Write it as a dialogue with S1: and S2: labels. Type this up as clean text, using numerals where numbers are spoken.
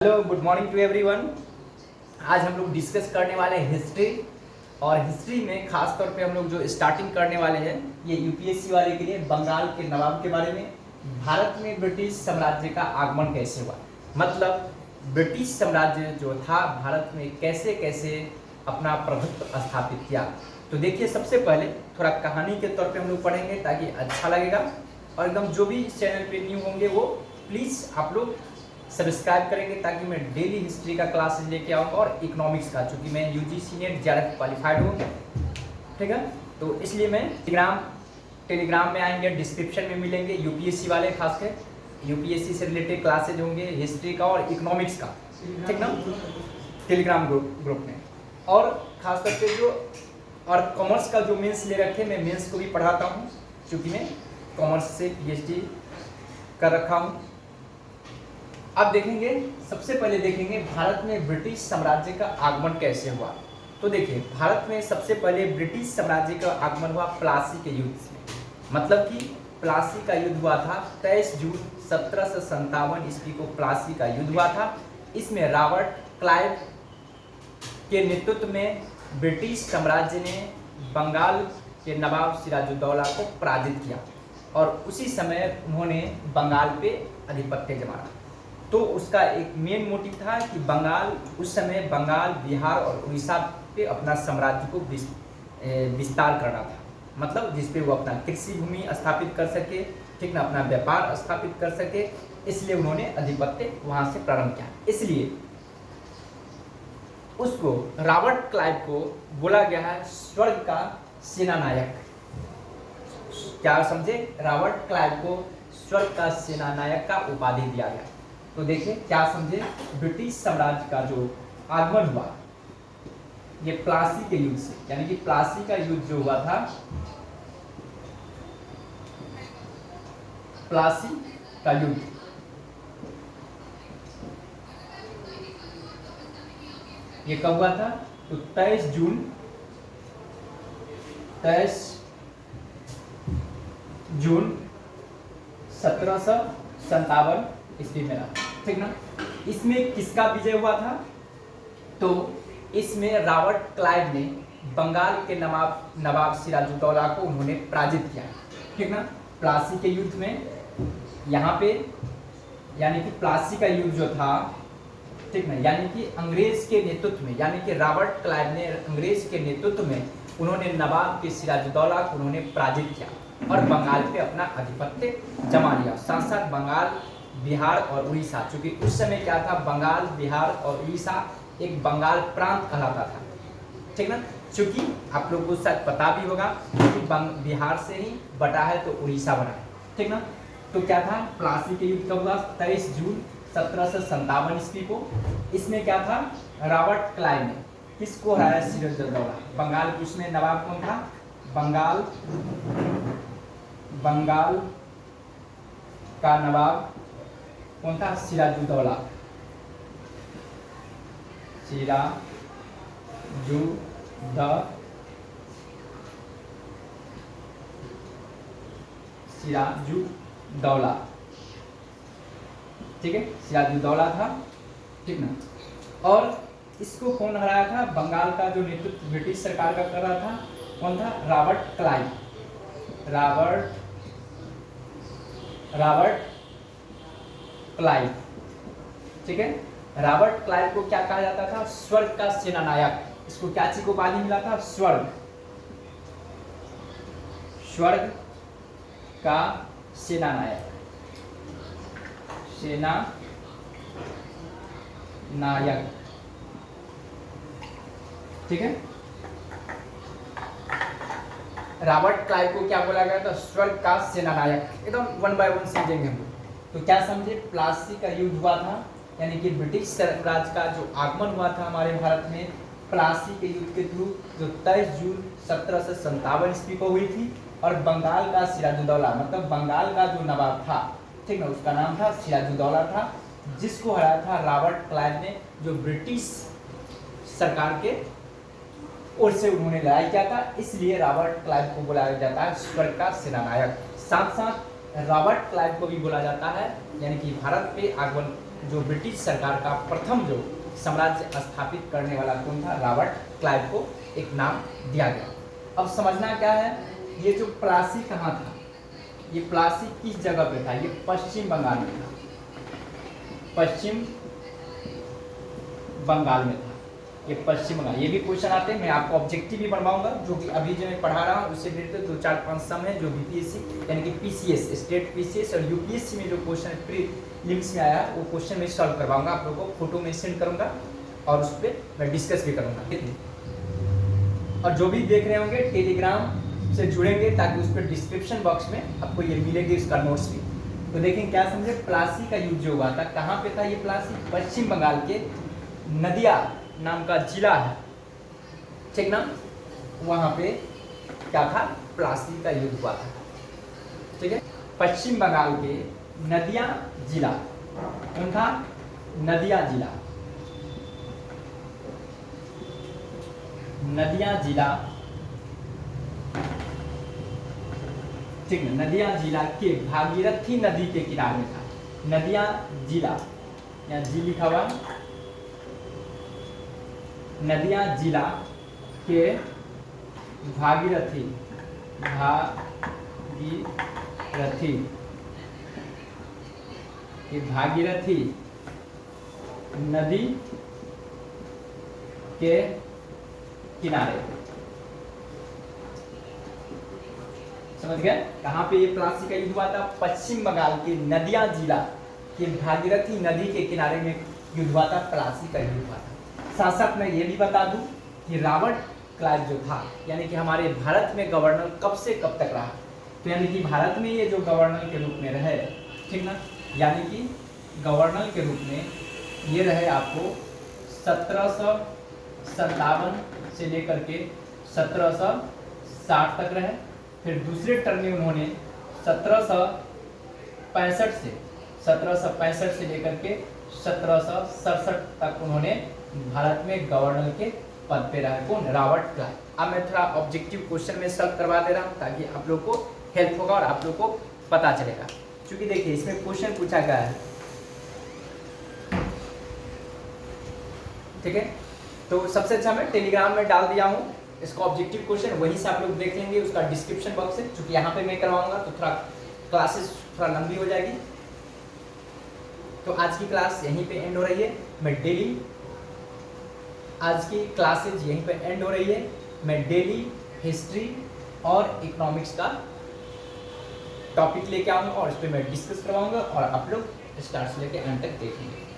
S1: Hello good morning to everyone. आज हम लोग डिस्कस करने वाले हैं हिस्ट्री। और हिस्ट्री में खास तौर पे हम लोग जो स्टार्टिंग करने वाले हैं ये यूपीएससी वाले के लिए बंगाल के नवाब के बारे में। भारत में ब्रिटिश साम्राज्य का आगमन कैसे हुआ, मतलब ब्रिटिश साम्राज्य जो था भारत में कैसे कैसे अपना प्रभुत्व स्थापित किया। तो देखिए, सबसे पहले थोड़ा कहानी के तौर पे हम लोग पढ़ेंगे ताकि अच्छा लगेगा। और एकदम जो भी इस चैनल पे न्यू होंगे वो प्लीज़ आप लोग सब्सक्राइब करेंगे ताकि मैं डेली हिस्ट्री का क्लासेस लेके आऊँगा और इकोनॉमिक्स का, चूँकि मैं यूजीसी नेट जेआरएफ क्वालिफाइड हूँ, ठीक है। तो इसलिए मैं टेलीग्राम में आएंगे, डिस्क्रिप्शन में मिलेंगे यूपीएससी वाले, खासकर यूपीएससी से रिलेटेड क्लासेज होंगे हिस्ट्री का और इकोनॉमिक्स का, ठीक ना, टेलीग्राम ग्रुप में। और खासकर से जो और कॉमर्स का जो मेंस ले रखे, मैं मेंस को भी पढ़ाता हूँ क्योंकि मैं कॉमर्स से पीएचडी कर रखा हूँ। अब देखेंगे, सबसे पहले देखेंगे भारत में ब्रिटिश साम्राज्य का आगमन कैसे हुआ। तो देखिए, भारत में सबसे पहले ब्रिटिश साम्राज्य का आगमन हुआ प्लासी के युद्ध से। मतलब कि प्लासी का युद्ध हुआ था 23 जून 1757 ईस्वी को प्लासी का युद्ध हुआ था। इसमें रॉबर्ट क्लाइव के नेतृत्व में ब्रिटिश साम्राज्य ने बंगाल के नवाब सिराजुद्दौला को पराजित किया और उसी समय उन्होंने बंगाल पे आधिपत्य जमाया। तो उसका एक मेन मोटिव था कि बंगाल, उस समय बंगाल, बिहार और उड़ीसा पे अपना साम्राज्य को विस्तार करना था। मतलब जिस पे वो अपना कृषि भूमि स्थापित कर सके, ठीक ना, अपना व्यापार स्थापित कर सके, इसलिए उन्होंने आधिपत्य वहाँ से प्रारंभ किया। इसलिए उसको, रॉबर्ट क्लाइव को बोला गया है स्वर्ग का सेनानायक। क्या समझे? रॉबर्ट क्लाइव को स्वर्ग का सेनानायक का उपाधि दिया गया। तो देखिए क्या समझे, ब्रिटिश साम्राज्य का जो आगमन हुआ ये प्लासी के युद्ध से, यानी कि प्लासी का युद्ध जो हुआ था, प्लासी का युद्ध ये कब हुआ था? तो 23 जून 1757 ईस्वी में, ठीक ना। इसमें किसका विजय हुआ था? तो इसमें रॉबर्ट क्लाइव ने बंगाल के नवाब सिराजुद्दौला को उन्होंने पराजित किया, ठीक ना, प्लासी के युद्ध में। यहाँ पे यानी कि प्लासी का युद्ध जो था, ठीक ना, यानी कि अंग्रेज के नेतृत्व में, यानी कि रॉबर्ट क्लाइव ने अंग्रेज के नेतृत्व में उन्होंने नवाब के सिराजुद्दौला को उन्होंने पराजित किया और बंगाल पे अपना आधिपत्य जमा लिया। साथ साथ बंगाल, बिहार और उड़ीसा, चूँकि उस समय क्या था, बंगाल, बिहार और उड़ीसा एक बंगाल प्रांत कहलाता था, ठीक ना। चूँकि आप लोगों को शायद पता भी होगा कि बिहार से ही बटा है तो उड़ीसा बना है, ठीक ना। तो क्या था, प्लासी के युद्ध कब हुआ? 23 जून 1757 ईस्वी को। इसमें क्या था, रॉबर्ट क्लाइव ने किसको हराया? सिराजुद्दौला। बंगाल, उसमें नवाब कौन था? बंगाल का नवाब कौन था? सिराजुद्दौला। सिराजुद्दौला, ठीक है, सिराजुद्दौला था, ठीक ना। और इसको कौन हराया था? बंगाल का जो नेतृत्व ब्रिटिश सरकार का कर रहा था, कौन था? Robert Clive. रॉबर्ट क्लाइव, ठीक है। रॉबर्ट क्लाइव को क्या कहा जाता था? स्वर्ग का सेनानायक। इसको क्या चीज को उपाधि मिला था? स्वर्ग का सेनानायक, ठीक है। रॉबर्ट क्लाइव को क्या बोला गया था? स्वर्ग का सेनानायक। एकदम वन बाय वन समझेंगे हम। तो क्या समझे, प्लासी का युद्ध हुआ था, यानी कि ब्रिटिश साम्राज्य का जो आगमन हुआ था हमारे भारत में प्लासी के युद्ध के थ्रू, जो 23 जून 1757 ईस्वी को हुई थी। और बंगाल का सिराजुद्दौला, मतलब बंगाल का जो नवाब था, ठीक ना, उसका नाम था सिराजुद्दौला था, जिसको हराया था रॉबर्ट क्लाइव ने, जो ब्रिटिश सरकार के ओर से उन्होंने लड़ाई किया था। इसलिए रॉबर्ट क्लाइव को बुलाया जाता है स्वर्ग का सेनानायक। साथ साथ रॉबर्ट क्लाइव को भी बोला जाता है, यानी कि भारत पे आगमन जो ब्रिटिश सरकार का प्रथम जो साम्राज्य स्थापित करने वाला कौन था, रॉबर्ट क्लाइव को एक नाम दिया गया। अब समझना क्या है, ये जो प्लासी कहाँ था, ये प्लासी किस जगह पे था, ये पश्चिम बंगाल में था, पश्चिम बंगाल में था, ये पश्चिम बंगाल। ये भी क्वेश्चन आते हैं, मैं आपको ऑब्जेक्टिव भी बनवाऊंगा, जो कि अभी जो मैं पढ़ा रहा हूँ उससे रिलेटेड 2-4-5 सम है जो बीपीएससी यानी कि पीसीएस, स्टेट पीसीएस और यूपीएससी में जो क्वेश्चन प्रीलिम्स में आया वो क्वेश्चन में सॉल्व करवाऊंगा, आप लोगों को फोटो में सेंड करूंगा और उस पर मैं डिस्कस भी करूंगा। और जो भी देख रहे होंगे टेलीग्राम से जुड़ेंगे ताकि उस पर डिस्क्रिप्शन बॉक्स में आपको ये मिलेगी उसका नोट्स भी। तो देखें क्या समझे, प्लासी का युद्ध जो हुआ था, कहाँ पे था ये प्लासी, पश्चिम बंगाल के नदिया नाम का जिला है, ठीक ना, वहाँ पे क्या था, प्लासी का युद्ध हुआ था, ठीक है। पश्चिम बंगाल के नदिया जिला, कौन था, नदिया जिला, नदिया जिला, ठीक है, नदिया जिला के भागीरथी नदी के किनारे था, नदिया जिला, यहाँ जी लिखा हुआ, नदिया जिला के भागीरथी नदी के किनारे, समझ गए कहाँ पे ये प्लासी का युद्ध हुआ था, पश्चिम बंगाल के नदिया जिला के भागीरथी नदी के किनारे में युद्ध हुआ था, प्लासी का युद्ध हुआ था। साथ साथ मैं ये भी बता दूं कि रॉबर्ट क्लाइव जो था यानी कि हमारे भारत में गवर्नर कब से कब तक रहा, तो यानी कि भारत में ये जो गवर्नर के रूप में रहे, ठीक ना, यानी कि गवर्नर के रूप में ये रहे आपको 1757 से लेकर के 1760 तक रहे। फिर दूसरे टर्म में उन्होंने 1765 से लेकर के 1767 तक उन्होंने भारत में गवर्नर के पद पे रहा, कौन, रॉबर्ट क्लाइव। अब मैं थोड़ा ऑब्जेक्टिव क्वेश्चन में सॉल्व करवा दे रहा हूँ ताकि आप लोग को हेल्प होगा और आप लोग को पता चलेगा। क्योंकि देखिए इसमें क्वेश्चन पूछा गया है, ठीक है, तो सबसे अच्छा मैं टेलीग्राम में डाल दिया हूँ इसका ऑब्जेक्टिव क्वेश्चन, वहीं से आप लोग देख लेंगे उसका डिस्क्रिप्शन बॉक्स है। क्योंकि यहाँ पे मैं करवाऊंगा तो थोड़ा क्लासेस थोड़ा लंबी हो जाएगी। तो आज की क्लास यहीं पे एंड हो रही है। मैं डेली आज की क्लासेज यहीं पे एंड हो रही है। मैं डेली हिस्ट्री और इकोनॉमिक्स का टॉपिक लेके आऊँगा और इस पर मैं डिस्कस करवाऊँगा और आप लोग स्टार्ट से लेके एंड तक देखेंगे।